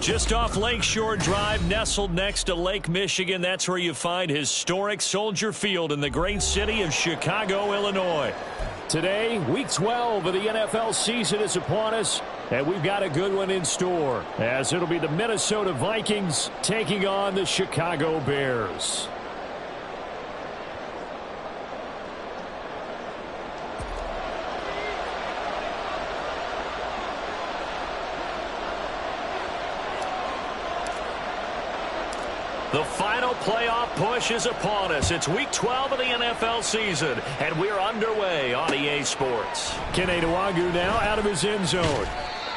Just off Lakeshore Drive, nestled next to Lake Michigan. That's where you find historic Soldier Field in the great city of Chicago, Illinois. Today, Week 12 of the NFL season is upon us, and we've got a good one in store, as it'll be the Minnesota Vikings taking on the Chicago Bears. The final playoff push is upon us. It's Week 12 of the NFL season, and we're underway on EA Sports. Kene Nwangwu now out of his end zone.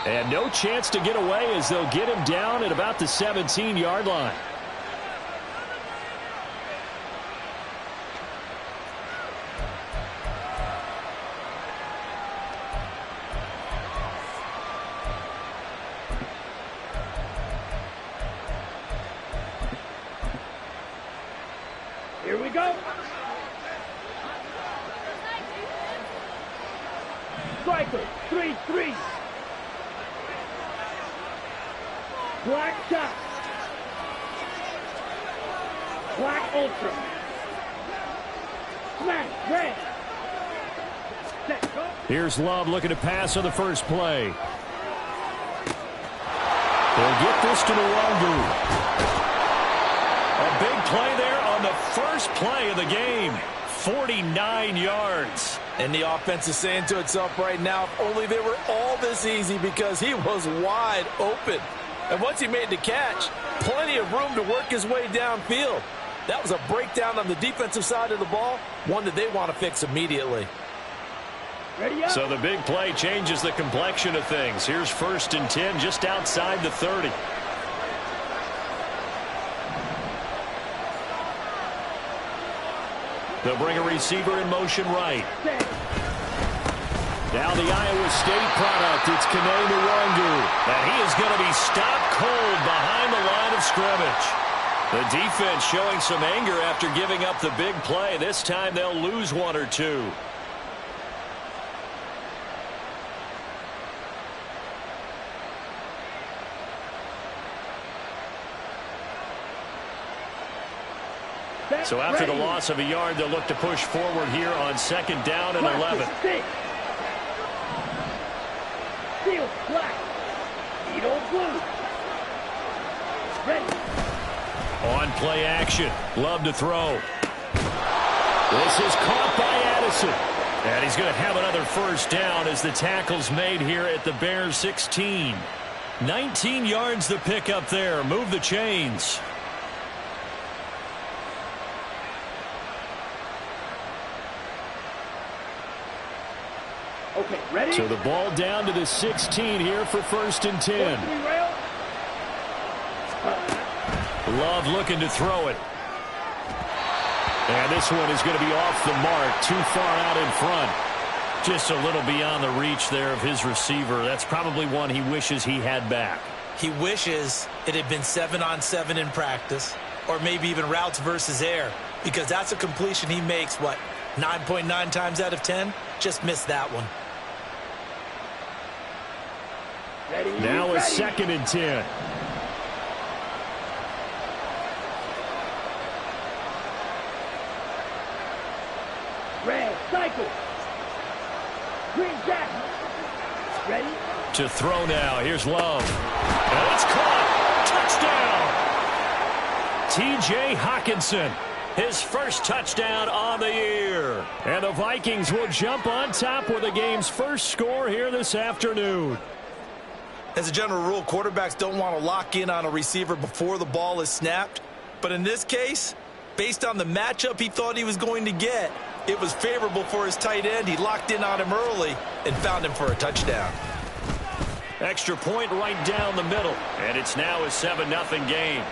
And no chance to get away as they'll get him down at about the 17-yard line. Here we go. Striker, 3-3. Black shot. Black ultra. Smash, red. Set, go. Here's Love looking to pass on the first play. They'll get this to Nwangwu. A big play there on the first play of the game. 49 yards. And the offense is saying to itself right now, if only they were all this easy, because he was wide open. And once he made the catch, plenty of room to work his way downfield. That was a breakdown on the defensive side of the ball, one that they want to fix immediately. Ready up. So the big play changes the complexion of things. Here's 1st and 10 just outside the 30. They'll bring a receiver in motion right. Now the Iowa State product, it's Kene Nwangwu. And he is going to be stopped cold behind the line of scrimmage. The defense showing some anger after giving up the big play. This time they'll lose one or two. So after the loss of a yard, they'll look to push forward here on 2nd down and 11. Field black. Edo blue. Ready. On play action. Love to throw. This is caught by Addison. And he's going to have another 1st down as the tackle's made here at the Bears 16. 19 yards the pickup there. Move the chains. Okay, ready? So the ball down to the 16 here for 1st and 10. Love looking to throw it. And this one is going to be off the mark, too far out in front. Just a little beyond the reach there of his receiver. That's probably one he wishes he had back. He wishes it had been 7-on-7 in practice, or maybe even routes versus air, because that's a completion he makes, 9.9 times out of 10? Just missed that one. Ready, now ready. a 2nd and 10. Red, cycle. Green jacket. Ready? To throw now. Here's Love. And it's caught. Touchdown. T.J. Hockenson. His first touchdown on the year. And the Vikings will jump on top with the game's first score here this afternoon. As a general rule, quarterbacks don't want to lock in on a receiver before the ball is snapped. But in this case, based on the matchup he thought he was going to get, it was favorable for his tight end. He locked in on him early and found him for a touchdown. Extra point right down the middle. And it's now a 7-0 game.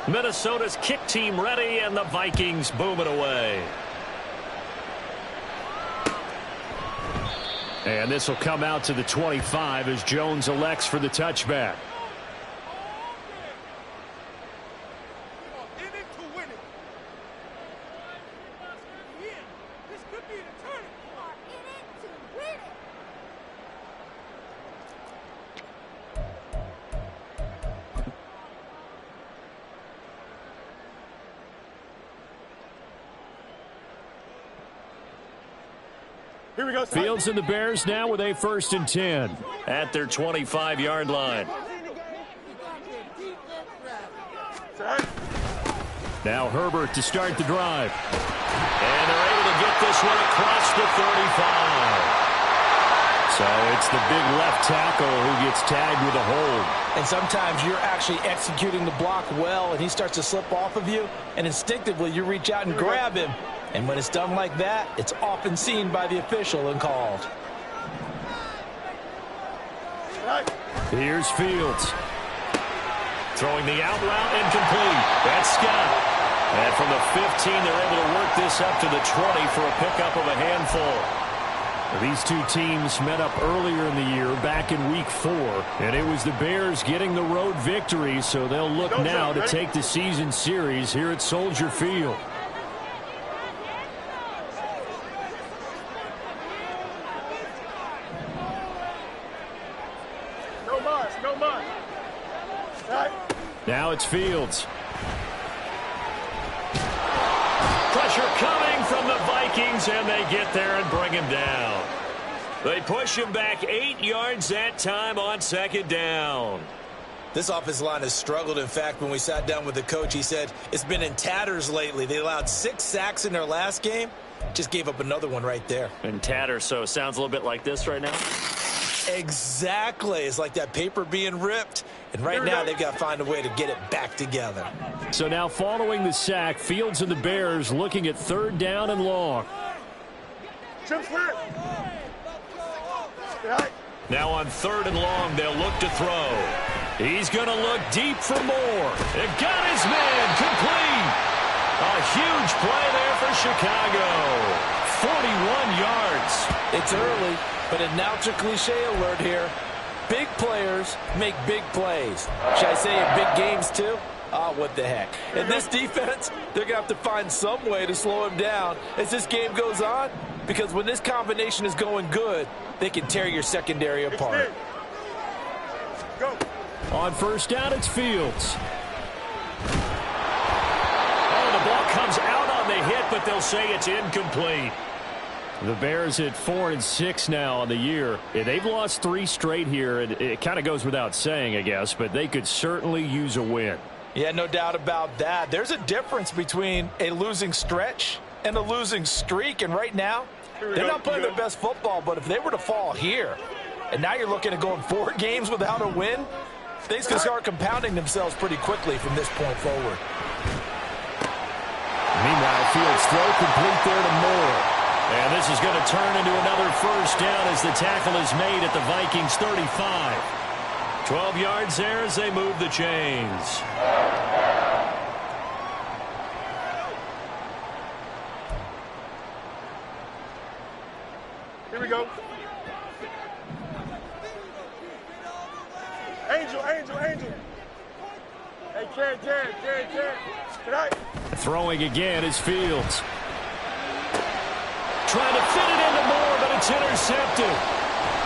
Minnesota's kick team ready, and the Vikings boom it away. And this will come out to the 25 as Jones elects for the touchback. Here we go. Fields and the Bears now with a 1st and 10 at their 25-yard line. Now Herbert to start the drive. And they're able to get this one across the 35. So it's the big left tackle who gets tagged with a hold. And sometimes you're actually executing the block well, and he starts to slip off of you, and instinctively you reach out and grab him. And when it's done like that, it's often seen by the official and called. Here's Fields. Throwing the out route incomplete. That's Scott. And from the 15, they're able to work this up to the 20 for a pickup of a handful. These two teams met up earlier in the year, back in Week 4, and it was the Bears getting the road victory, so they'll look now to take the season series here at Soldier Field. No more. Right. Now it's Fields. Pressure coming from the Vikings, and they get there and bring him down. They push him back 8 yards that time on 2nd down. This offensive line has struggled. In fact, when we sat down with the coach, he said it's been in tatters lately. They allowed 6 sacks in their last game. Just gave up another one right there. In tatters, so it sounds a little bit like this right now? Exactly. It's like that paper being ripped. And right now, they've got to find a way to get it back together. So now following the sack, Fields and the Bears looking at 3rd down and long. Now on 3rd and long, they'll look to throw. He's going to look deep for more. It got his man complete. A huge play there for Chicago. 41 yards. It's early, but announcer cliche alert here. Big players make big plays. Should I say in big games too? What the heck. In this defense, they're going to have to find some way to slow him down as this game goes on, because when this combination is going good, they can tear your secondary apart. Go. On 1st down, it's Fields. Oh, the ball comes out on the hit, but they'll say it's incomplete. The Bears at 4-6 now on the year. They've lost 3 straight here, and it kind of goes without saying, I guess, but they could certainly use a win. Yeah, no doubt about that. There's a difference between a losing stretch and a losing streak, and right now, they're not playing their best football, but if they were to fall here, and now you're looking at going 4 games without a win, things can start compounding themselves pretty quickly from this point forward. Meanwhile, Fields throw complete there to Moore. And this is going to turn into another 1st down as the tackle is made at the Vikings 35. 12 yards there as they move the chains. Here we go. Angel. Hey, Jared. Tonight. Throwing again is Fields. Trying to fit it into Moore, but it's intercepted.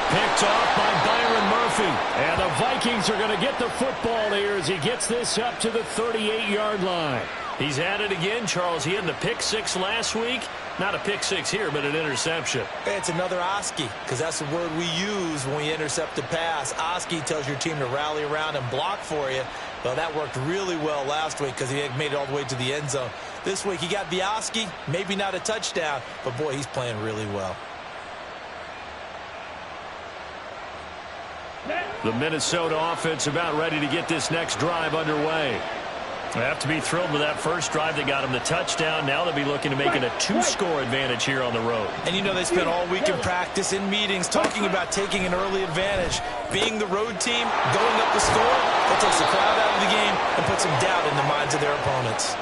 Picked off by Byron Murphy. And the Vikings are going to get the football here as he gets this up to the 38-yard line. He's at it again, Charles. He had the pick 6 last week. Not a pick 6 here, but an interception. It's another Oski, because that's the word we use when we intercept a pass. Oski tells your team to rally around and block for you. Well, that worked really well last week because he had made it all the way to the end zone. This week he got the Oski, maybe not a touchdown, but boy, he's playing really well. The Minnesota offense about ready to get this next drive underway. They have to be thrilled with that first drive that got them the touchdown. Now they'll be looking to make it a 2-score advantage here on the road. And you know they spent all week in practice, in meetings, talking about taking an early advantage. Being the road team, going up the score, that takes the crowd out of the game and puts some doubt in the minds of their opponents.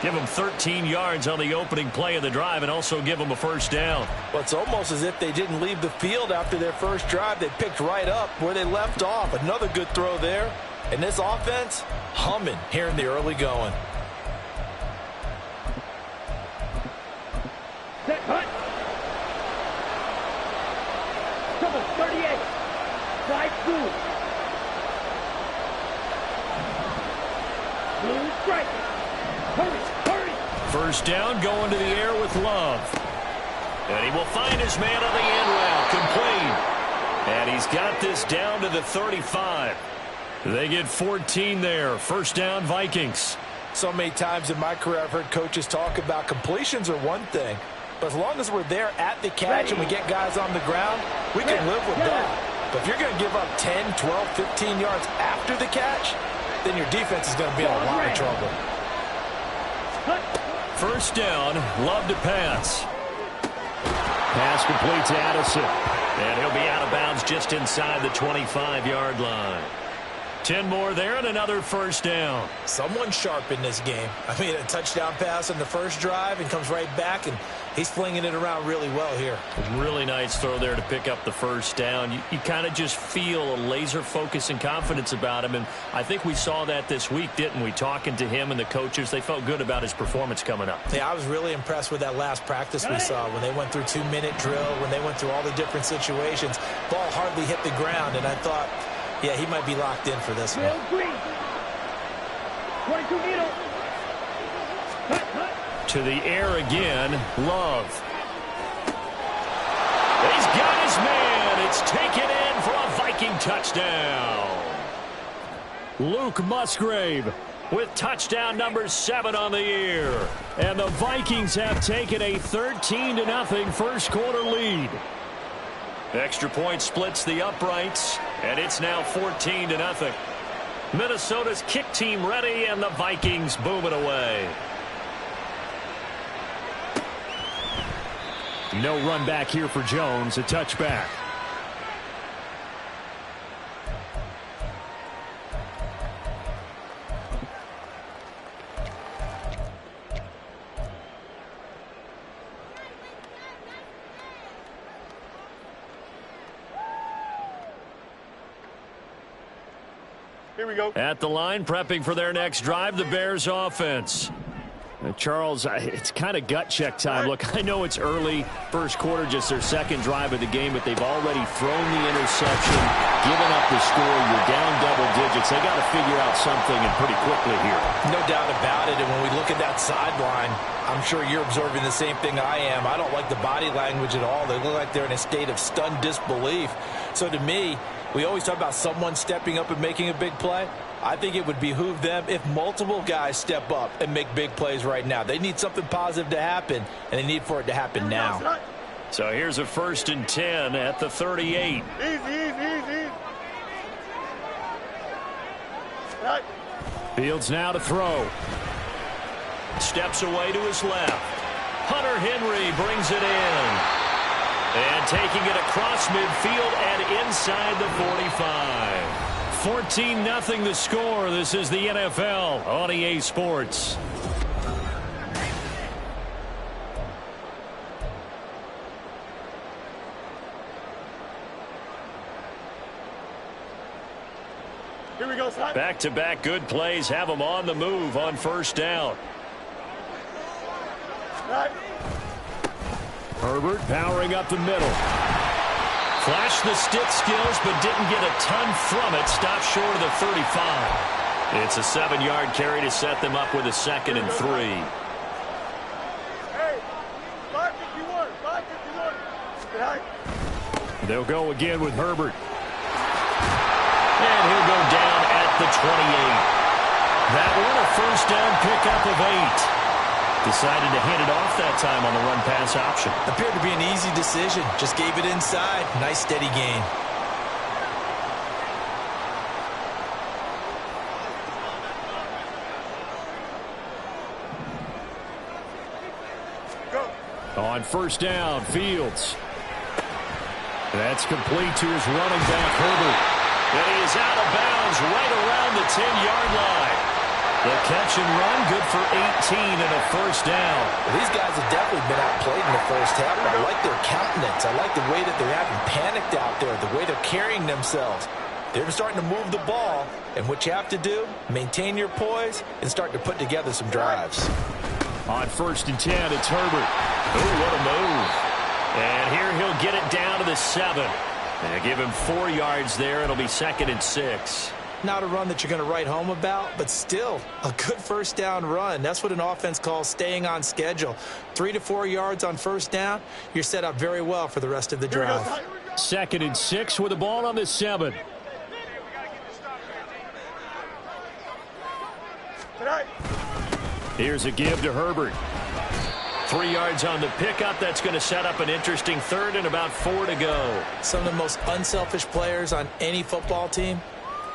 Give them 13 yards on the opening play of the drive and also give them a first down. Well, it's almost as if they didn't leave the field after their first drive. They picked right up where they left off. Another good throw there. And this offense, humming here in the early going. Set, hut. Double 38. Slide through. Blue strike. Hurry, hurry. First down, going to the air with Love. And he will find his man on the end route, complete. And he's got this down to the 35. They get 14 there. First down, Vikings. So many times in my career I've heard coaches talk about completions are one thing. But as long as we're there at the catch and we get guys on the ground, we can live with that. But if you're going to give up 10, 12, 15 yards after the catch, then your defense is going to be in a lot of trouble. First down, Love to pass. Pass complete to Addison. And he'll be out of bounds just inside the 25-yard line. 10 more there and another first down. Someone sharp in this game. I mean, a touchdown pass on the first drive and comes right back, and he's flinging it around really well here. Really nice throw there to pick up the first down. You kind of just feel a laser focus and confidence about him, and I think we saw that this week, didn't we? Talking to him and the coaches, they felt good about his performance coming up. Yeah, I was really impressed with that last practice we saw when they went through 2-minute drill, when they went through all the different situations. Ball hardly hit the ground, and I thought, yeah, he might be locked in for this one. Green. 22 middle. To the air again, Love. He's got his man. It's taken in for a Viking touchdown. Luke Musgrave with touchdown number 7 on the year. And the Vikings have taken a 13-0 first quarter lead. Extra point splits the uprights, and it's now 14-0. Minnesota's kick team ready, and the Vikings boom it away. No run back here for Jones, a touchback. Here we go. At the line, prepping for their next drive, the Bears offense. Charles, it's kind of gut check time. Look, I know it's early, first quarter, just their second drive of the game, but they've already thrown the interception, given up the score. You're down double digits. They got to figure out something, and pretty quickly here. No doubt about it, and when we look at that sideline, I'm sure you're observing the same thing I am. I don't like the body language at all. They look like they're in a state of stunned disbelief. So to me, we always talk about someone stepping up and making a big play. I think it would behoove them if multiple guys step up and make big plays right now. They need something positive to happen, and they need for it to happen now. So here's a 1st and 10 at the 38. Easy. Right. Fields now to throw. Steps away to his left. Hunter Henry brings it in. And taking it across midfield and inside the 45. 14-0 the score. This is the NFL on EA Sports. Here we go, Scott. Back-to-back good plays have them on the move on first down. Right. Herbert powering up the middle. Flashed the stick skills, but didn't get a ton from it. Stopped short of the 35. It's a 7-yard carry to set them up with a 2nd and 3. Hey, 551. Right. They'll go again with Herbert. And he'll go down at the 28. That one a first down pickup of 8. Decided to hand it off that time on the run-pass option. Appeared to be an easy decision. Just gave it inside. Nice, steady gain. Go. On first down, Fields. That's complete to his running back, Herbert. And he is out of bounds right around the 10-yard line. The catch and run, good for 18 and a first down. Well, these guys have definitely been outplayed in the first half. I like their countenance. I like the way that they're having panicked out there, the way they're carrying themselves. They're starting to move the ball, and what you have to do, maintain your poise and start to put together some drives. On 1st and 10, it's Herbert. Oh, what a move. And here he'll get it down to the 7. And give him 4 yards there. It'll be 2nd and 6. Not a run that you're going to write home about, but still a good first down run. That's what an offense calls staying on schedule. 3 to 4 yards on first down, you're set up very well for the rest of the drive. 2nd and 6 with the ball on the 7. Here's a give to Herbert. 3 yards on the pickup. That's going to set up an interesting 3rd and about 4 to go. Some of the most unselfish players on any football team,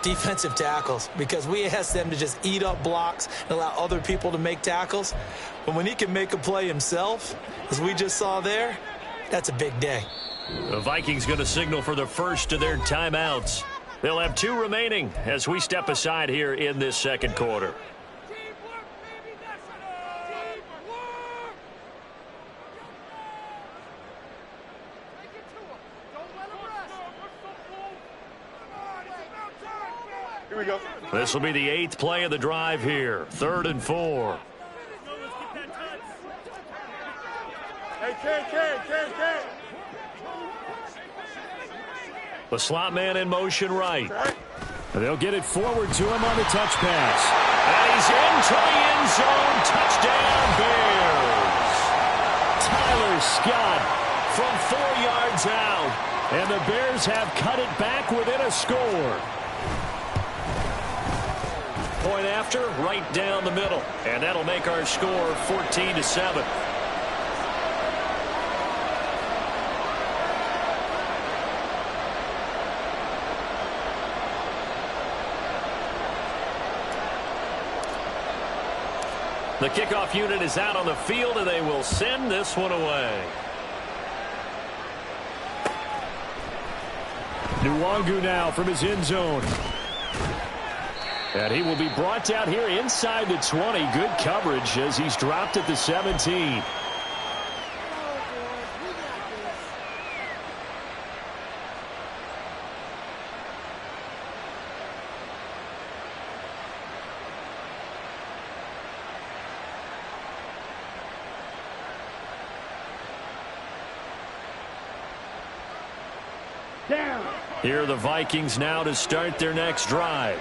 defensive tackles, because we ask them to just eat up blocks and allow other people to make tackles. But when he can make a play himself, as we just saw there, that's a big day. The Vikings going to signal for the first of their timeouts. They'll have 2 remaining as we step aside here in this second quarter. Here we go. This will be the 8th play of the drive here. 3rd and 4. Hey, Ken. The slot man in motion right. They'll get it forward to him on the touch pass. And he's into the end zone. Touchdown, Bears. Tyler Scott from 4 yards out. And the Bears have cut it back within a score. Point after, right down the middle. And that'll make our score 14-7. The kickoff unit is out on the field, and they will send this one away. Nwangu now from his end zone. And he will be brought down here inside the 20. Good coverage as he's dropped at the 17. Down. Here are the Vikings now to start their next drive.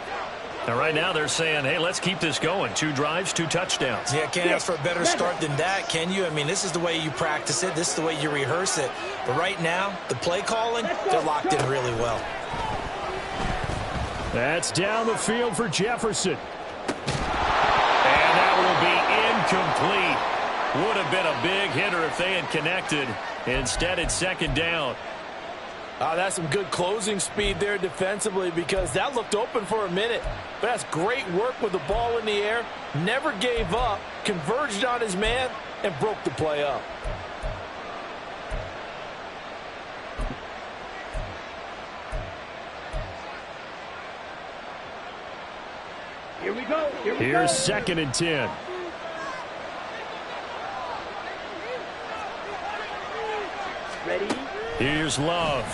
And right now they're saying, hey, let's keep this going. 2 drives, 2 touchdowns. Yeah, can't ask for a better start than that, can you? I mean, this is the way you practice it. This is the way you rehearse it. But right now, the play calling, they're locked in really well. That's down the field for Jefferson. And that will be incomplete. Would have been a big hitter if they had connected. Instead, it's 2nd down. That's some good closing speed there defensively, because that looked open for a minute. But that's great work with the ball in the air. Never gave up, converged on his man, and broke the play up. Here we go. Here's 2nd and 10. Ready? Here's Love.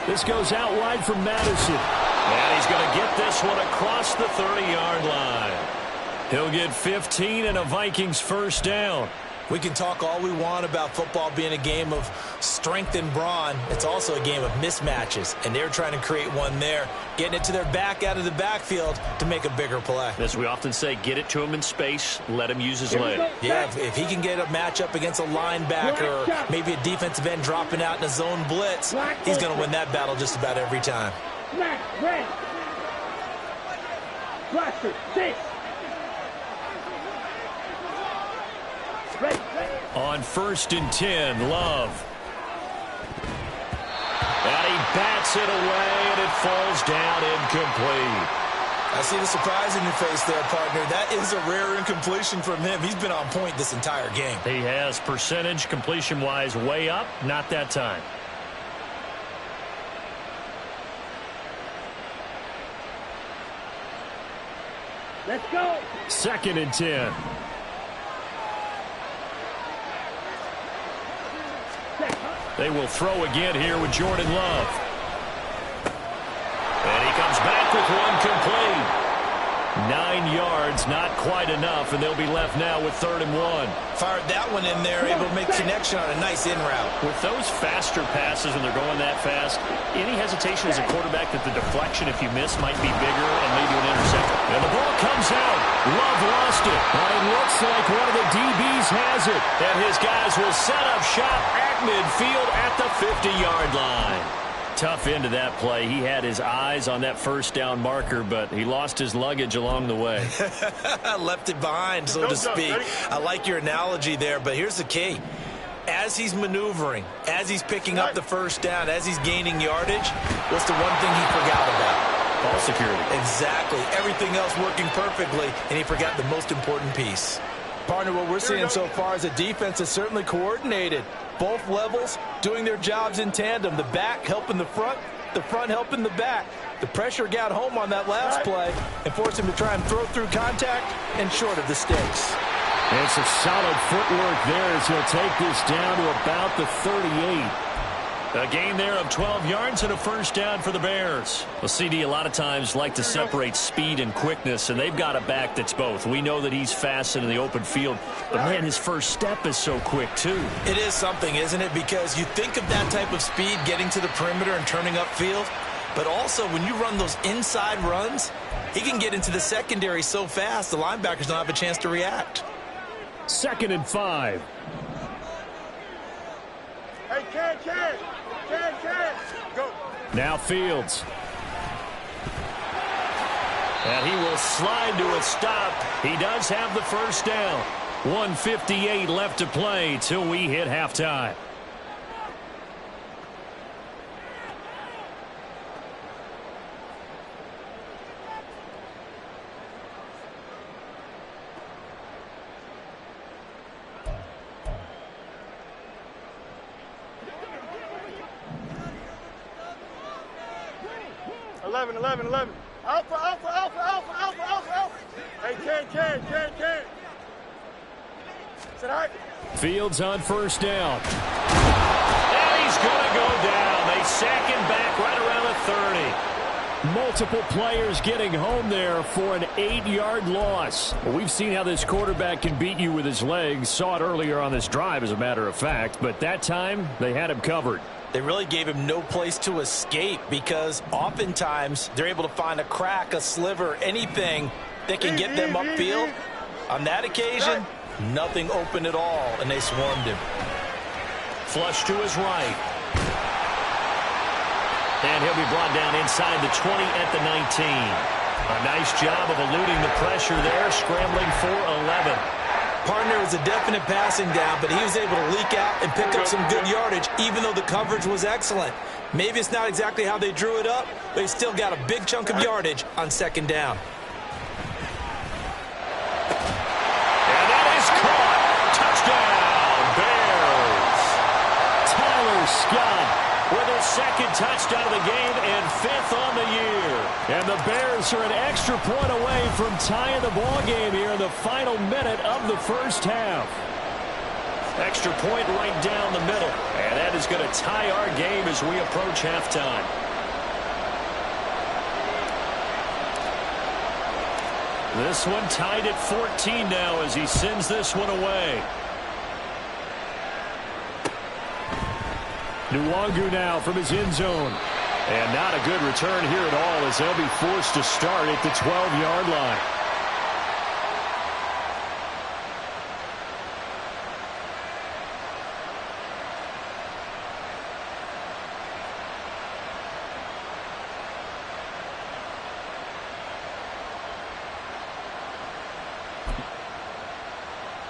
This goes out wide from Madison. And he's going to get this one across the 30-yard line. He'll get 15 and a Vikings first down. We can talk all we want about football being a game of strength and brawn. It's also a game of mismatches, and they're trying to create one there, getting it to their back out of the backfield to make a bigger play. As we often say, get it to him in space, let him use his leg. Yeah, if he can get a matchup against a linebacker or maybe a defensive end dropping out in a zone blitz, he's going to win that battle just about every time. Snap, red. Blaster, 6. Ready. On 1st and 10, Love. And he bats it away, and it falls down incomplete. I see the surprise in your face there, partner. That is a rare incompletion from him. He's been on point this entire game. He has percentage completion-wise way up, not that time. Let's go. 2nd and 10. They will throw again here with Jordan Love. And he comes back with one complete. 9 yards, not quite enough, and they'll be left now with 3rd and 1. Fired that one in there, able to make connection on a nice in route. With those faster passes and they're going that fast, any hesitation as a quarterback that the deflection, if you miss, might be bigger and lead to an interception. And the ball comes out. Love lost it. It looks like one of the DBs has it. And his guys will set up shop at midfield at the 50-yard line. Tough end to that play. He had his eyes on that 1st down marker, but he lost his luggage along the way. Left it behind, so to speak. I like your analogy there, but here's the key. As he's maneuvering, as he's picking up the 1st down, as he's gaining yardage, what's the one thing he forgot about? Ball security. Exactly. Everything else working perfectly, and he forgot the most important piece. Partner, what we're seeing so far is a defense is certainly coordinated. Both levels doing their jobs in tandem. The back helping the front helping the back. The pressure got home on that last play and forced him to try and throw through contact and short of the sticks. And some solid footwork there as he'll take this down to about the 38. A gain there of 12 yards and a 1st down for the Bears. Well, CD a lot of times like to separate speed and quickness, and they've got a back that's both. We know that he's fast in the open field, but, man, his first step is so quick, too. It is something, isn't it? Because you think of that type of speed getting to the perimeter and turning upfield, but also when you run those inside runs, he can get into the secondary so fast the linebackers don't have a chance to react. 2nd and 5. Hey, Ken. Go. Now Fields. And he will slide to a stop. He does have the 1st down. 1:58 left to play till we hit halftime. Eleven. Alpha. Hey, Ken. Is that all right? Fields on 1st down. And he's going to go down. They sack him back right around the 30. Multiple players getting home there for an 8-yard loss. Well, we've seen how this quarterback can beat you with his legs. Saw it earlier on this drive, as a matter of fact. But that time, they had him covered. They really gave him no place to escape because oftentimes they're able to find a crack, a sliver, anything that can get them upfield. On that occasion, nothing open at all, and they swarmed him. Flush to his right. And he'll be brought down inside the 20 at the 19. A nice job of eluding the pressure there, scrambling for 11. Partner was a definite passing down, but he was able to leak out and pick up some good yardage, even though the coverage was excellent. Maybe it's not exactly how they drew it up, but he still got a big chunk of yardage on 2nd down. And that is caught. Touchdown, Bears. Tyler Scott with his 2nd touchdown of the game and 5th on the year. And the Bears are an extra point away from tying the ball game here in the final minute of the 1st half. Extra point right down the middle. And that is going to tie our game as we approach halftime. This one tied at 14 now as he sends this one away. Nwangu now from his end zone. And not a good return here at all as they'll be forced to start at the 12-yard line.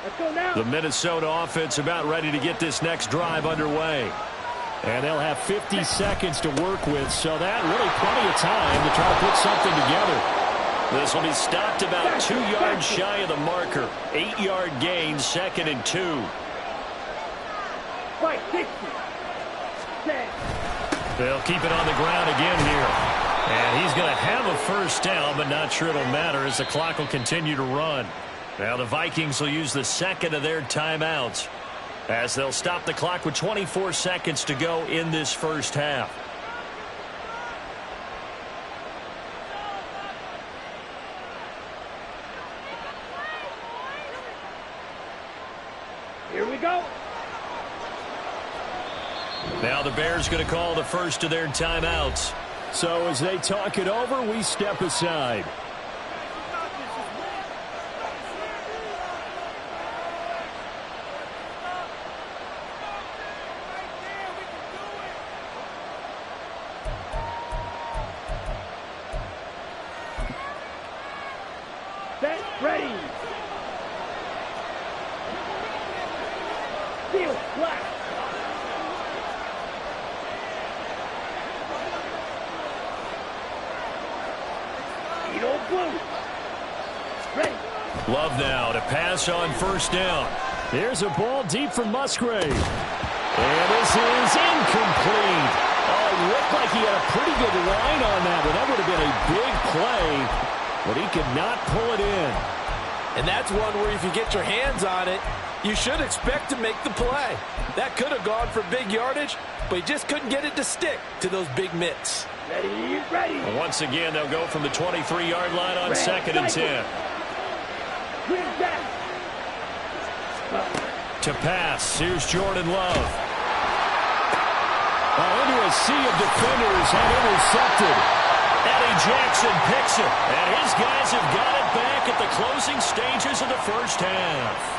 Let's go now. The Minnesota offense about ready to get this next drive underway. And they'll have 50 seconds to work with, so that really plenty of time to try to put something together. This will be stopped about 2 yards shy of the marker. 8-yard gain, 2nd and 2. Right, 60. Set. They'll keep it on the ground again here. And he's going to have a first down, but not sure it'll matter as the clock will continue to run. Now the Vikings will use the second of their timeouts as they'll stop the clock with 24 seconds to go in this first half. Here we go. Now the Bears going to call the first of their timeouts. So as they talk it over, we step aside. Set, ready. Field, black. Eagle, blue. Ready. Love now to pass on first down. There's a ball deep from Musgrave. And this is incomplete. Oh, it looked like he had a pretty good line on that one. That would have been a big play, but he could not pull it in. And that's one where if you get your hands on it, you should expect to make the play. That could have gone for big yardage, but he just couldn't get it to stick to those big mitts. Ready, ready. Once again, they'll go from the 23-yard line on second and 10. Clear back. To pass, here's Jordan Love. Into a sea of defenders and intercepted. Eddie Jackson picks it, and his guys have got it back at the closing stages of the first half.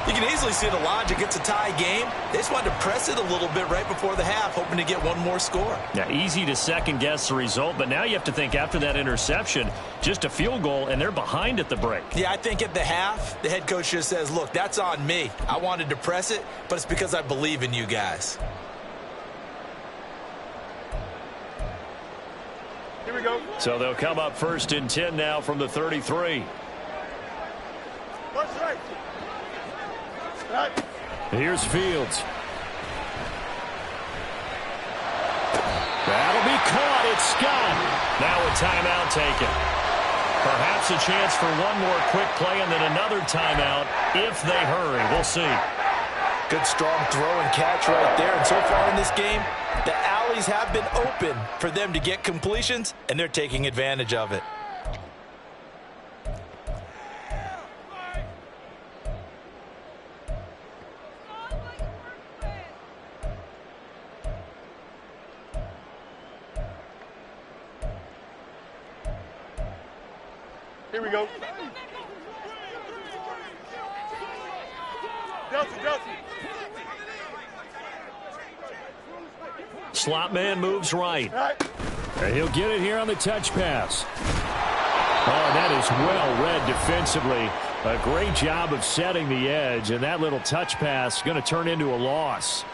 You can easily see the logic. It's a tie game. They just wanted to press it a little bit right before the half, hoping to get one more score. Yeah, easy to second-guess the result, but now you have to think after that interception, just a field goal, and they're behind at the break. Yeah, I think at the half, the head coach just says, look, that's on me. I wanted to press it, but it's because I believe in you guys. Here we go. So they'll come up first and 10 now from the 33. What's right? Right. Here's Fields. That'll be caught. It's Scott. Now a timeout taken. Perhaps a chance for one more quick play and then another timeout if they hurry. We'll see. Good strong throw and catch right there. And so far in this game, the alleys have been open for them to get completions, and they're taking advantage of it. Here we go. Delta. Slot man moves right. And he'll get it here on the touch pass. Oh, that is well read defensively. A great job of setting the edge, and that little touch pass is going to turn into a loss.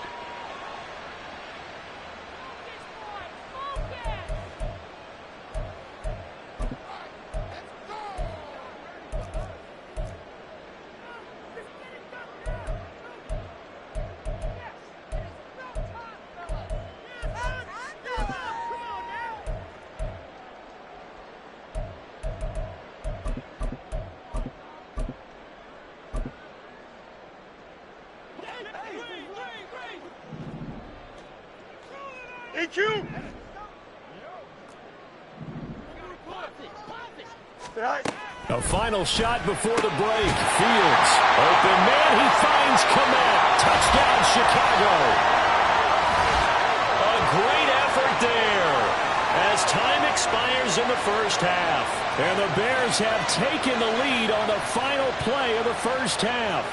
EQ. Right. A final shot before the break. Fields. Open man. He finds Komet. Touchdown, Chicago. A great effort there as time expires in the first half. And the Bears have taken the lead on the final play of the first half.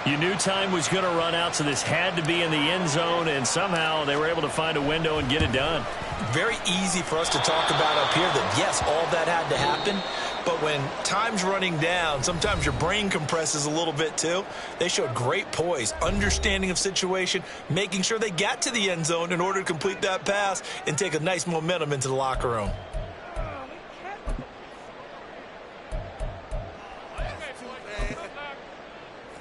You knew time was going to run out, so this had to be in the end zone, and somehow they were able to find a window and get it done. Very easy for us to talk about up here that, yes, all that had to happen, but when time's running down, sometimes your brain compresses a little bit too. They showed great poise, understanding of situation, making sure they got to the end zone in order to complete that pass and take a nice momentum into the locker room.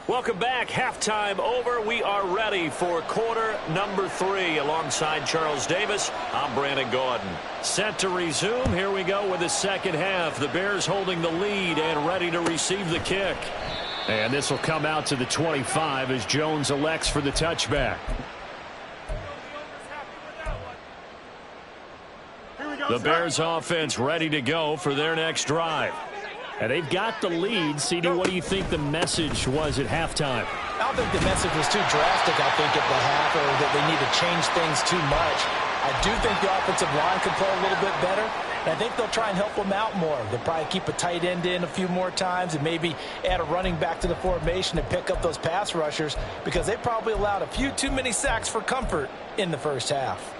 Welcome back. Halftime over. We are ready for quarter number 3. Alongside Charles Davis, I'm Brandon Gaudin. Set to resume. Here we go with the second half. The Bears holding the lead and ready to receive the kick. And this will come out to the 25 as Jones elects for the touchback. The Bears offense ready to go for their next drive. And they've got the lead. CD, what do you think the message was at halftime? I don't think the message was too drastic, I think, at the half, or that they need to change things too much. I do think the offensive line can play a little bit better, and I think they'll try and help them out more. They'll probably keep a tight end in a few more times and maybe add a running back to the formation and pick up those pass rushers because they probably allowed a few too many sacks for comfort in the first half.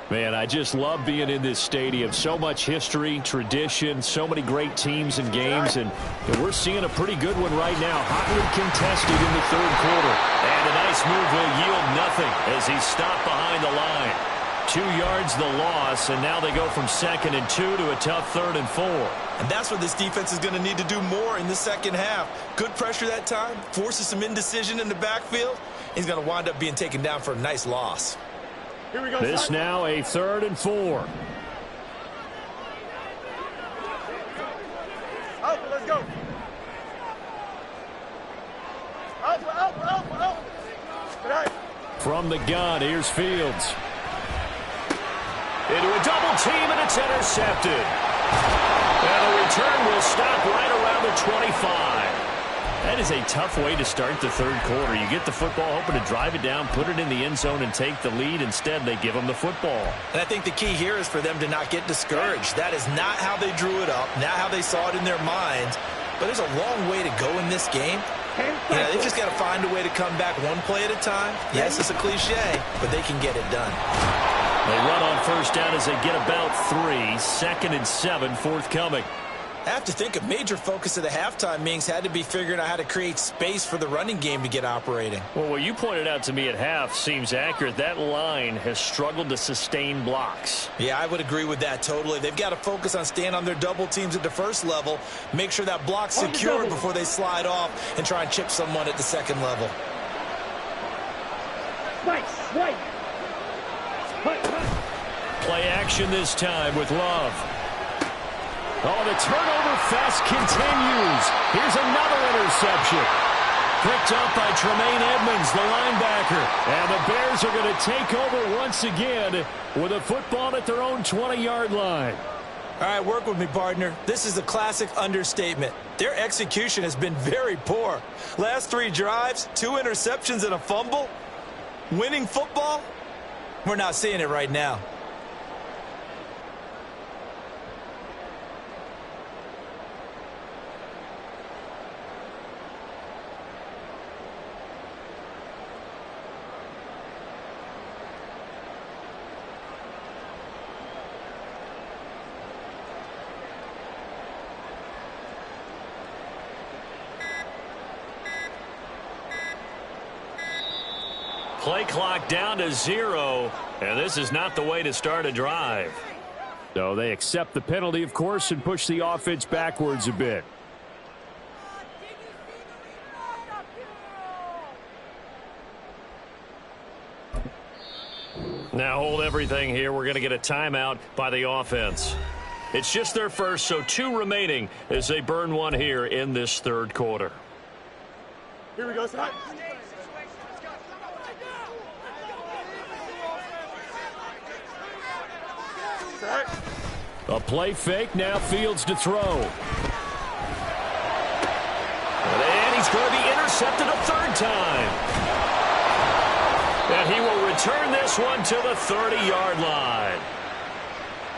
Man, I just love being in this stadium. So much history, tradition, so many great teams and games, and we're seeing a pretty good one right now. Hotly contested in the third quarter. And a nice move will yield nothing as he's stopped behind the line. 2 yards the loss, and now they go from 2nd and 2 to a tough 3rd and 4. And that's where this defense is going to need to do more in the second half. Good pressure that time, forces some indecision in the backfield. He's going to wind up being taken down for a nice loss. Here we go, this now a 3rd and 4. Alpha, let's go. Alpha, alpha, alpha, alpha. Good night. From the gun, here's Fields. Into a double team, and it's intercepted. And the return will stop right around the 25. That is a tough way to start the third quarter. You get the football, hoping to drive it down, put it in the end zone, and take the lead. Instead, they give them the football. And I think the key here is for them to not get discouraged. That is not how they drew it up, not how they saw it in their minds. But there's a long way to go in this game. They've just got to find a way to come back one play at a time. Yes, it's a cliche, but they can get it done. They run on first down as they get about 3. 2nd and 7, forthcoming. I have to think a major focus of the halftime meetings had to be figuring out how to create space for the running game to get operating. Well, what you pointed out to me at half seems accurate. That line has struggled to sustain blocks. Yeah, I would agree with that totally. They've got to focus on staying on their double teams at the first level, make sure that block's secured before they slide off and try and chip someone at the second level. Play action this time with Love. Oh, the turnover fest continues. Here's another interception. Picked up by Tremaine Edmonds, the linebacker. And the Bears are going to take over once again with a football at their own 20-yard line. All right, work with me, partner. This is a classic understatement. Their execution has been very poor. Last 3 drives, 2 interceptions and a fumble. Winning football? We're not seeing it right now. Play clock down to 0, and this is not the way to start a drive. So they accept the penalty, of course, and push the offense backwards a bit. Now hold everything here. We're going to get a timeout by the offense. It's just their first, so 2 remaining as they burn one here in this third quarter. Here we go, son. A play fake, now Fields to throw. And he's going to be intercepted a 3rd time. And he will return this one to the 30-yard line.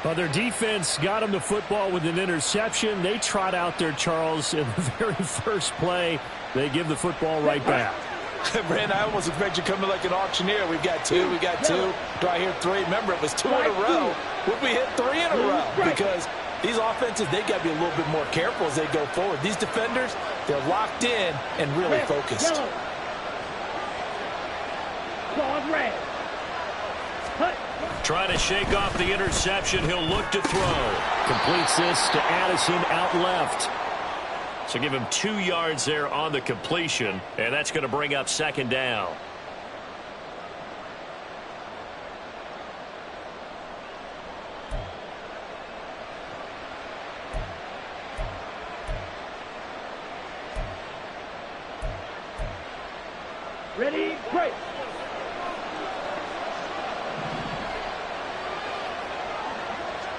Well, their defense got him the football with an interception. They trot out there, Charles, in the very first play. They give the football right back. Brandon, I almost expect you coming like an auctioneer. We've got 2, we got 2. Do I hear 3? Remember, it was 2 in a row. Would we hit 3 in a row? Because these offenses, they got to be a little bit more careful as they go forward. These defenders, they're locked in and really focused. Trying to shake off the interception. He'll look to throw. Completes this to Addison out left. So give him 2 yards there on the completion, and that's going to bring up second down. Ready, break.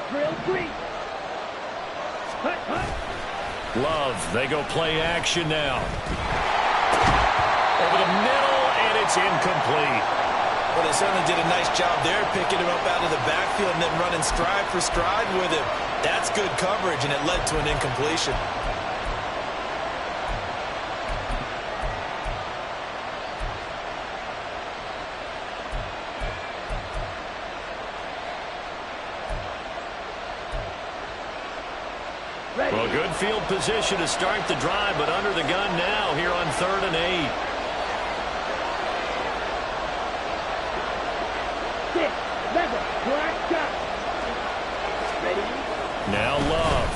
Drill 3. Hut. Love, they go play action now. Over the middle, and it's incomplete. Well, they certainly did a nice job there, picking him up out of the backfield and then running stride for stride with him. That's good coverage, and it led to an incompletion. Well, good field position to start the drive, but under the gun now here on 3rd and 8. 6, 11, black dot. Ready? Now Love.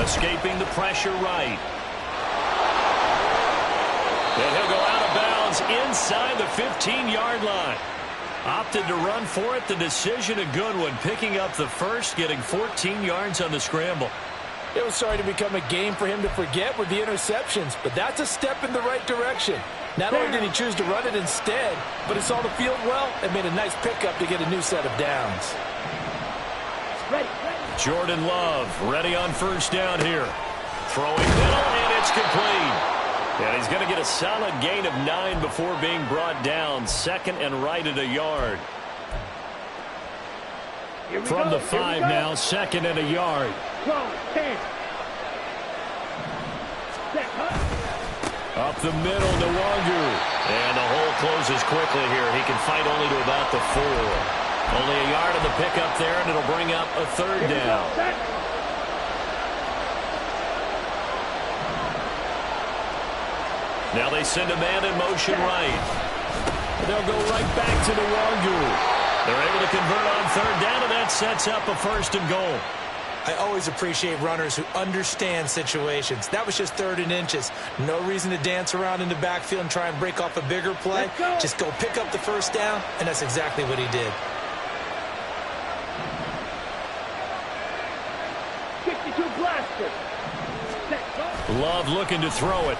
Escaping the pressure right. And he'll go out of bounds inside the 15-yard line. Opted to run for it. The decision a good one. Picking up the first, getting 14 yards on the scramble. It was starting to become a game for him to forget with the interceptions, but that's a step in the right direction. Not only did he choose to run it instead, but he saw the field well and made a nice pickup to get a new set of downs. Ready. Jordan Love ready on first down here. Throwing middle, and it's complete. And he's going to get a solid gain of 9 before being brought down. 2nd and right at a yard. From the 5 now, 2nd and a yard. 10. Up the middle, Nwangu. And the hole closes quickly here. He can fight only to about the 4. Only a yard of the pickup there, and it'll bring up a 3rd down. Now they send a man in motion right. They'll go right back to Nwangu. They're able to convert on 3rd down, and that sets up a 1st and goal. I always appreciate runners who understand situations. That was just 3rd and inches. No reason to dance around in the backfield and try and break off a bigger play. Just go pick up the 1st down, and that's exactly what he did. 62 blaster. Love looking to throw it.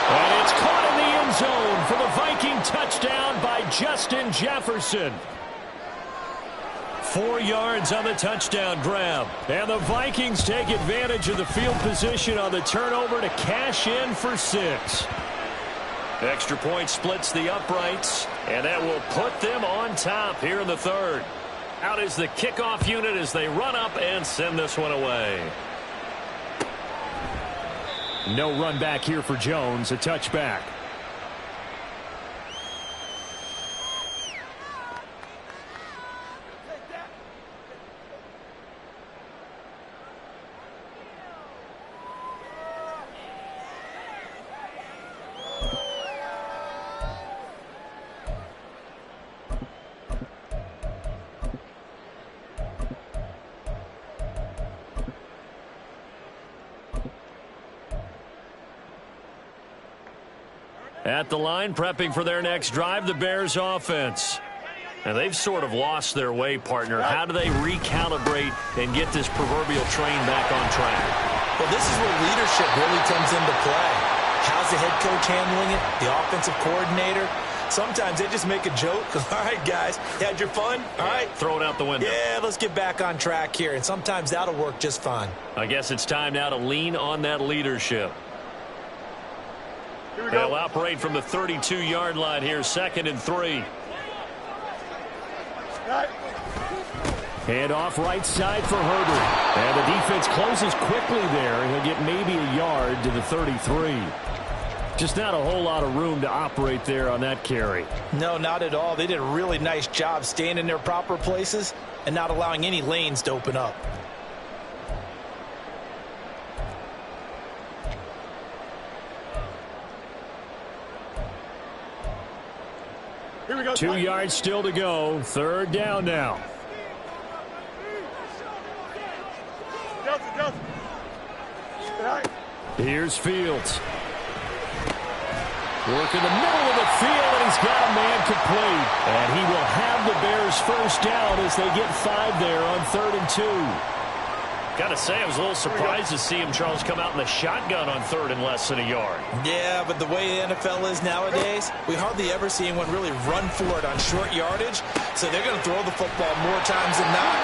And it's caught in the end zone for the Viking touchdown by Justin Jefferson. 4 yards on the touchdown grab. And the Vikings take advantage of the field position on the turnover to cash in for 6. Extra point splits the uprights, and that will put them on top here in the 3rd. Out is the kickoff unit as they run up and send this one away. No run back here for Jones, a touchback. At the line, prepping for their next drive, the Bears offense. And they've sort of lost their way, partner. How do they recalibrate and get this proverbial train back on track? Well, this is where leadership really comes into play. How's the head coach handling it? The offensive coordinator? Sometimes they just make a joke. All right, guys, you had your fun? All right. Throw it out the window. Yeah, let's get back on track here. And sometimes that'll work just fine. I guess it's time now to lean on that leadership. They'll operate from the 32-yard line here, 2nd and 3. Hand off right side for Herbert. And the defense closes quickly there, and he'll get maybe a yard to the 33. Just not a whole lot of room to operate there on that carry. No, not at all. They did a really nice job staying in their proper places and not allowing any lanes to open up. Here we go. 2 yards still to go. 3rd down now. Here's Fields. Working the middle of the field, and he's got a man complete. And he will have the Bears first down as they get 5 there on 3rd and 2. Got to say, I was a little surprised to see him, Charles, come out in the shotgun on 3rd and less than a yard. Yeah, but the way the NFL is nowadays, we hardly ever see anyone really run for it on short yardage. So they're going to throw the football more times than not.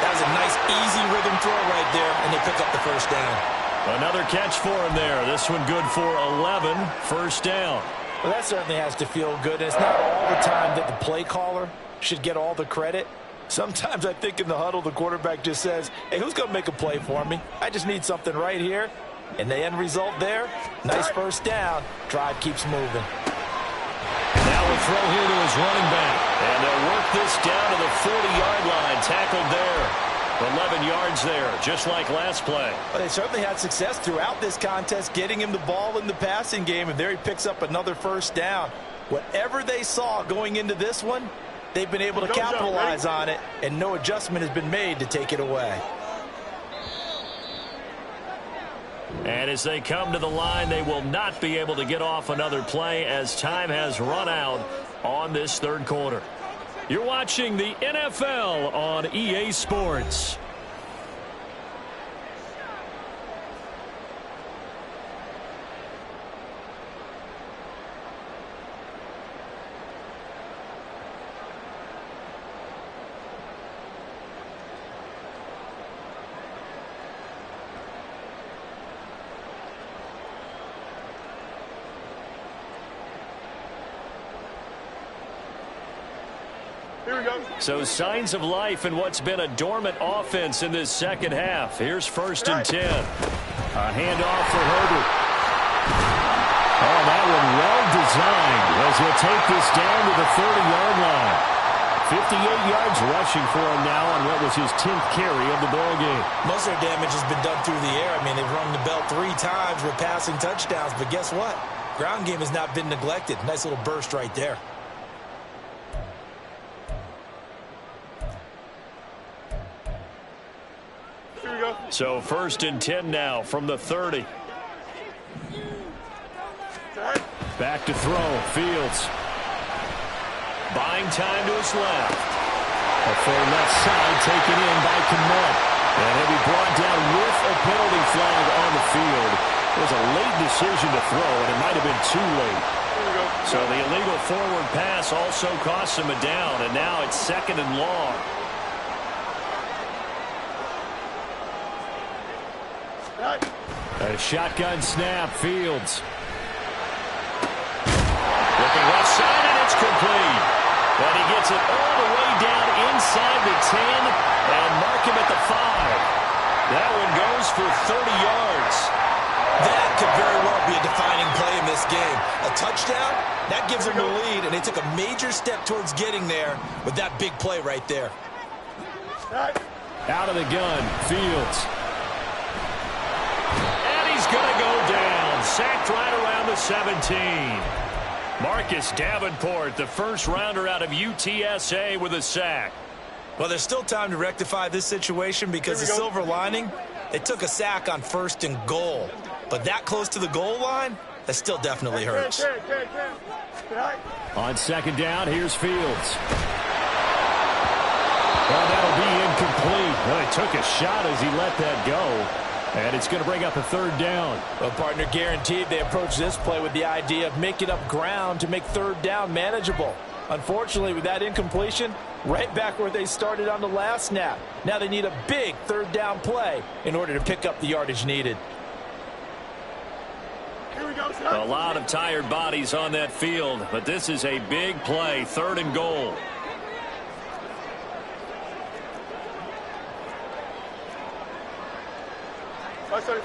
That was a nice, easy rhythm throw right there, and they pick up the first down. Another catch for him there. This one good for 11. First down. Well, that certainly has to feel good. And it's not all the time that the play caller should get all the credit. Sometimes I think in the huddle, the quarterback just says, hey, who's going to make a play for me? I just need something right here. And the end result there, nice first down. Drive keeps moving. Now a throw here to his running back. And they'll work this down to the 40-yard line. Tackled there. 11 yards there, just like last play. Well, they certainly had success throughout this contest getting him the ball in the passing game, and there he picks up another first down. Whatever they saw going into this one, they've been able to capitalize on it, and no adjustment has been made to take it away. And as they come to the line, they will not be able to get off another play as time has run out on this 3rd quarter. You're watching the NFL on EA Sports. Here we go. So signs of life in what's been a dormant offense in this second half. Here's 1st and 10. A handoff for Herbert. Oh, that one well designed as he'll take this down to the 30-yard line. 58 yards rushing for him now on what was his 10th carry of the ball game. Most of their damage has been done through the air. I mean, they've rung the bell 3 times with passing touchdowns, but guess what? Ground game has not been neglected. Nice little burst right there. So 1st and 10 now from the 30. Back to throw. Fields. Buying time to his left. A full left side taken in by Kmet. And he'll be brought down with a penalty flag on the field. It was a late decision to throw, and it might have been too late. So the illegal forward pass also cost him a down, and now it's 2nd and long. A shotgun snap. Fields. Looking left side, and it's complete. And he gets it all the way down inside the 10 and mark him at the 5. That one goes for 30 yards. That could very well be a defining play in this game. A touchdown, that gives them the lead, and they took a major step towards getting there with that big play right there. Out of the gun, Fields. Going to go down. Sacked right around the 17. Marcus Davenport, the first rounder out of UTSA with a sack. Well, there's still time to rectify this situation because the silver lining, they took a sack on 1st and goal. But that close to the goal line, that still definitely hurts. On 2nd down, here's Fields. Well, that'll be incomplete. Well, he took a shot as he let that go. And it's going to bring up a 3rd down. Well, partner, guaranteed they approach this play with the idea of making up ground to make 3rd down manageable. Unfortunately, with that incompletion, right back where they started on the last snap. Now they need a big 3rd down play in order to pick up the yardage needed. A lot of tired bodies on that field, but this is a big play. 3rd and goal.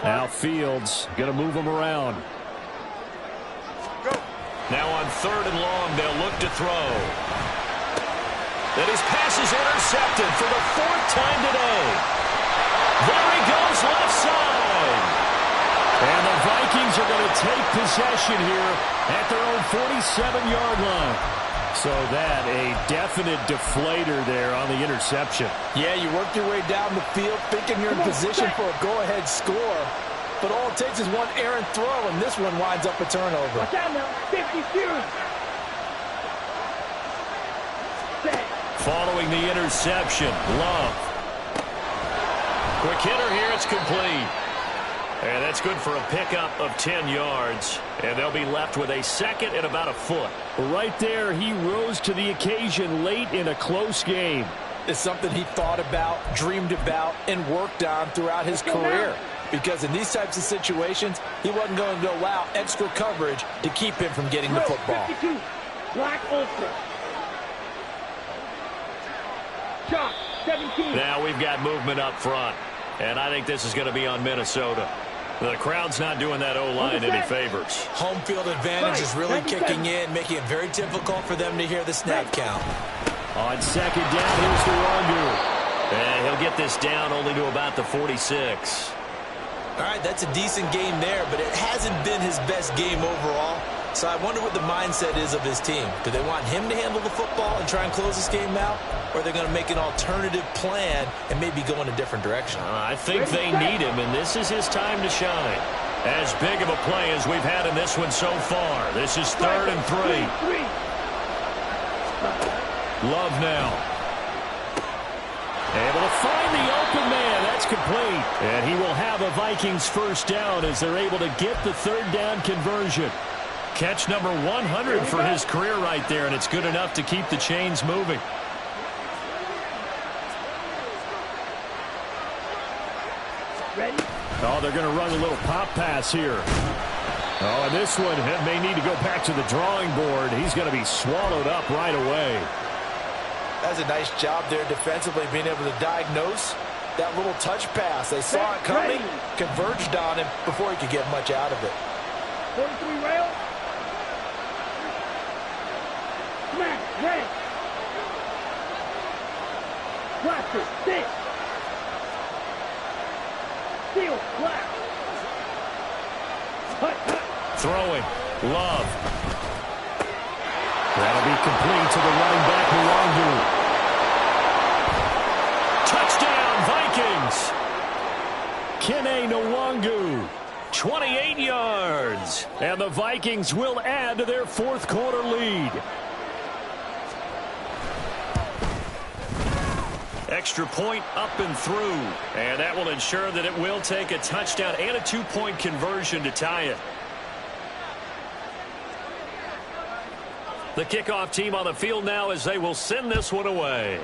Now Fields going to move him around. Now on 3rd and long, they'll look to throw. Then his pass is intercepted for the 4th time today. There he goes left side. And the Vikings are going to take possession here at their own 47-yard line. So that, a definite deflator there on the interception. Yeah, you work your way down the field thinking you're in position for a go-ahead score. But all it takes is one errant throw, and this one winds up a turnover. Watch out now. 52. Following the interception, Love. Quick hitter here, it's complete. And that's good for a pickup of 10 yards. And they'll be left with a second and about a foot. Right there, he rose to the occasion late in a close game. It's something he thought about, dreamed about, and worked on throughout his career. Because in these types of situations, he wasn't going to allow extra coverage to keep him from getting the football. 52. Black ultra. Shot. 17. Now we've got movement up front. And I think this is going to be on Minnesota. The crowd's not doing that O-line any favors. Home field advantage is really kicking in, making it very difficult for them to hear the snap count. On second down, here's the Wangu. And he'll get this down only to about the 46. All right, that's a decent game there, but it hasn't been his best game overall. So I wonder what the mindset is of his team. Do they want him to handle the football and try and close this game out? Or are they going to make an alternative plan and maybe go in a different direction? I think they need him, and this is his time to shine. As big of a play as we've had in this one so far. This is 3rd and 3. Love now. Able to find the open man. That's complete. And he will have a Vikings first down as they're able to get the 3rd down conversion. Catch number 100 for his career right there, and it's good enough to keep the chains moving. Ready? Oh, they're going to run a little pop pass here. Oh, and this one may need to go back to the drawing board. He's going to be swallowed up right away. That's a nice job there defensively, being able to diagnose that little touch pass. They saw it coming, converged on him before he could get much out of it. 43 rail. Smack. Red. Blaster. 6. Steel. Black. Hut. Throwing. Love. That'll be complete to the running back, Nwangu. Touchdown, Vikings! Kene Nwangu, 28 yards. And the Vikings will add to their 4th quarter lead. Extra point up and through. And that will ensure that it will take a touchdown and a 2-point conversion to tie it. The kickoff team on the field now as they will send this one away.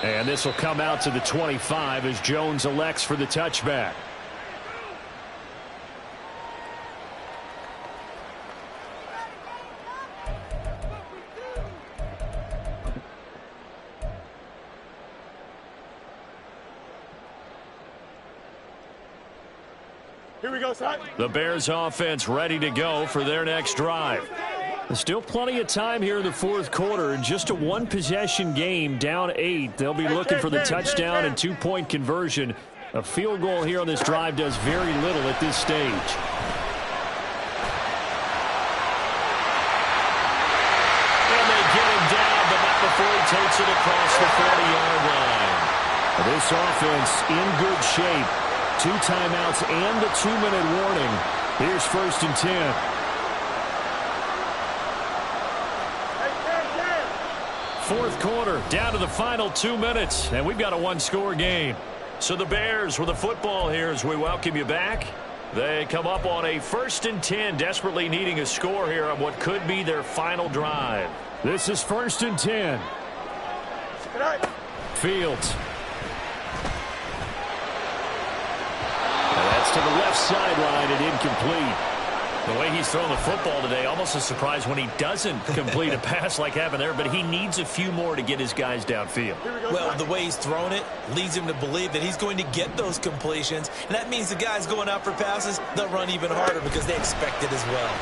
And this will come out to the 25 as Jones elects for the touchback. Here we go, son. The Bears offense ready to go for their next drive. There's still plenty of time here in the 4th quarter. Just a 1-possession game, down 8. They'll be looking for the touchdown and 2-point conversion. A field goal here on this drive does very little at this stage. And they get him down, but not before he takes it across the 40-yard line. This offense in good shape. 2 timeouts and the 2-minute warning. Here's 1st and 10. Fourth quarter, down to the final 2 minutes, and we've got a 1-score game. So the Bears with the football here as we welcome you back. They come up on a 1st and 10, desperately needing a score here on what could be their final drive. This is 1st and 10. Fields. And that's to the left sideline and incomplete. The way he's throwing the football today, almost a surprise when he doesn't complete a pass like happened there, but he needs a few more to get his guys downfield. Well, the way he's thrown it leads him to believe that he's going to get those completions, and that means the guys going out for passes, they'll run even harder because they expect it as well.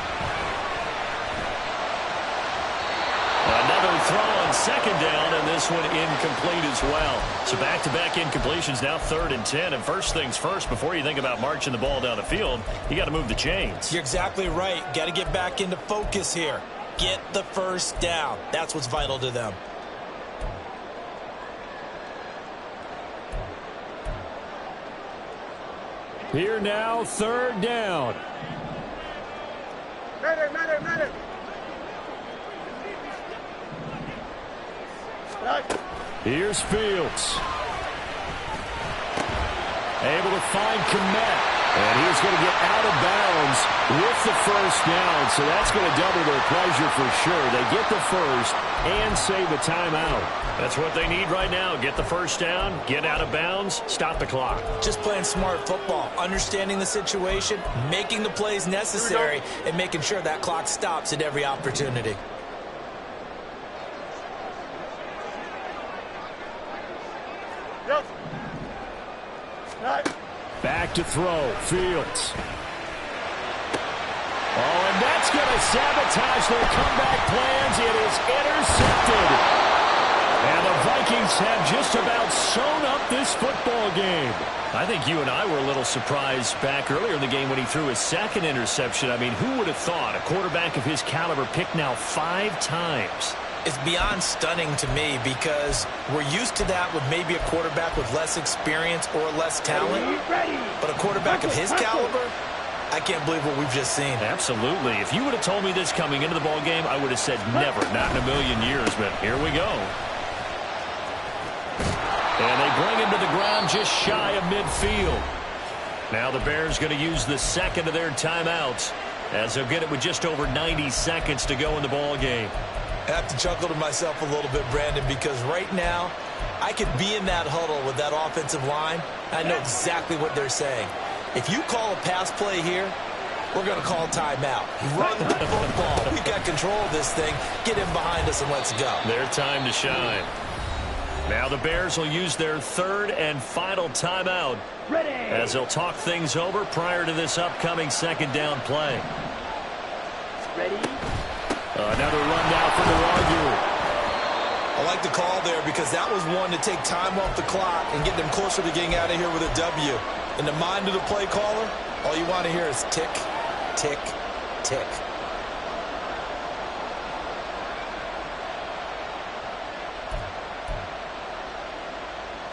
Another throw on second down, and this one incomplete as well. So back-to-back incompletions, now 3rd and 10. And first things first, before you think about marching the ball down the field, you got to move the chains. You're exactly right. Got to get back into focus here. Get the first down. That's what's vital to them. Here now, 3rd down. Matter. Here's Fields. Able to find Kmet. And he's going to get out of bounds with the first down. So that's going to double their pleasure for sure. They get the first and save the timeout. That's what they need right now. Get the first down, get out of bounds, stop the clock. Just playing smart football, understanding the situation, making the plays necessary, and making sure that clock stops at every opportunity. Yep. Right. Back to throw. Fields. Oh, and that's going to sabotage their comeback plans. It is intercepted. And the Vikings have just about sewn up this football game. I think you and I were a little surprised back earlier in the game when he threw his second interception. I mean, who would have thought a quarterback of his caliber picked now 5 times? It's beyond stunning to me because we're used to that with maybe a quarterback with less experience or less talent. But a quarterback of his caliber, I can't believe what we've just seen. Absolutely. If you would have told me this coming into the ball game, I would have said never, not in a million years. But here we go. And they bring him to the ground just shy of midfield. Now the Bears going to use the second of their timeouts as they'll get it with just over 90 seconds to go in the ball game. I have to chuckle to myself a little bit, Brandon, because right now I could be in that huddle with that offensive line. I know exactly what they're saying. If you call a pass play here, we're going to call timeout. Run the football. We've got control of this thing. Get him behind us and let's go. Their time to shine. Now the Bears will use their 3rd and final timeout as they'll talk things over prior to this upcoming second down play. Ready? Another run now from the Lg. I like the call there because that was one to take time off the clock and get them closer to getting out of here with a W. In the mind of the play caller, all you want to hear is tick, tick, tick.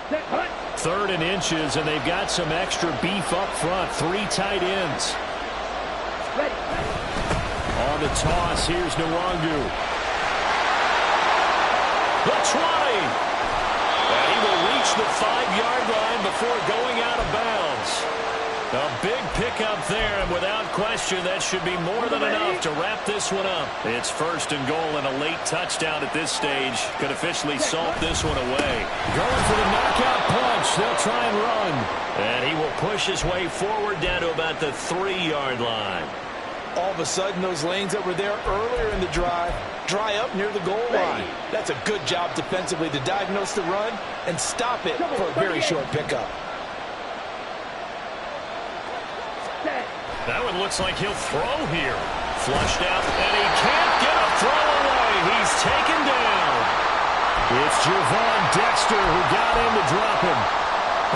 Set, hunt. 3rd and inches, and they've got some extra beef up front. 3 tight ends. Ready. On the toss, here's Nwangu. The 20. And he will reach the 5-yard line before going out of bounds. A big pickup there, and without question, that should be more than enough to wrap this one up. It's 1st and goal, and a late touchdown at this stage could officially salt this one away. Going for the knockout punch. They'll try and run. And he will push his way forward down to about the 3-yard line. All of a sudden, those lanes that were there earlier in the drive dry up near the goal line. That's a good job defensively to diagnose the run and stop it for a very short pickup. That one looks like he'll throw here. Flushed out, and he can't get a throw away. He's taken down. It's Javon Dexter who got in to drop him.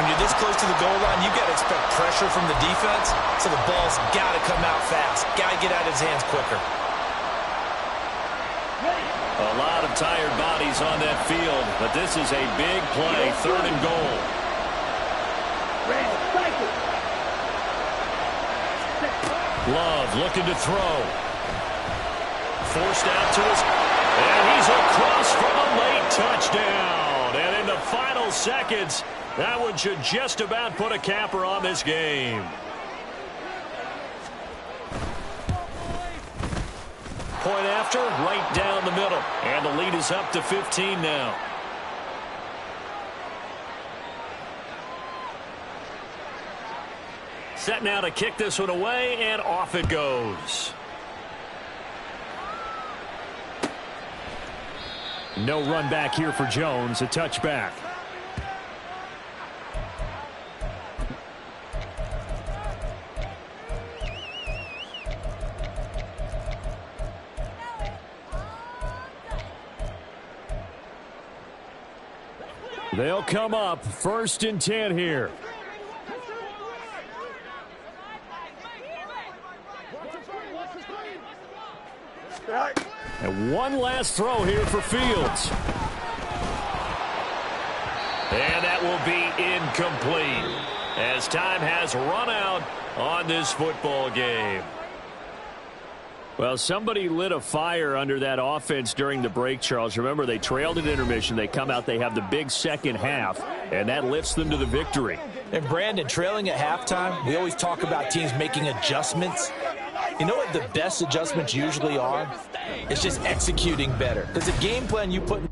When you're this close to the goal line, you've got to expect pressure from the defense, so the ball's got to come out fast. Got to get out of his hands quicker. A lot of tired bodies on that field, but this is a big play, 3rd and goal. Love looking to throw. Forced out to his... And he's across for a late touchdown. And in the final seconds, that one should just about put a capper on this game. Point after, right down the middle. And the lead is up to 15 now. Set now to kick this one away, and off it goes. No run back here for Jones. A touchback. They'll come up 1st and 10 here. And one last throw here for Fields. And that will be incomplete as time has run out on this football game. Well, somebody lit a fire under that offense during the break, Charles. Remember, they trailed at intermission. They come out, they have the big second half, and that lifts them to the victory. And, Brandon, trailing at halftime, we always talk about teams making adjustments. You know what the best adjustments usually are? It's just executing better. Because the game plan you put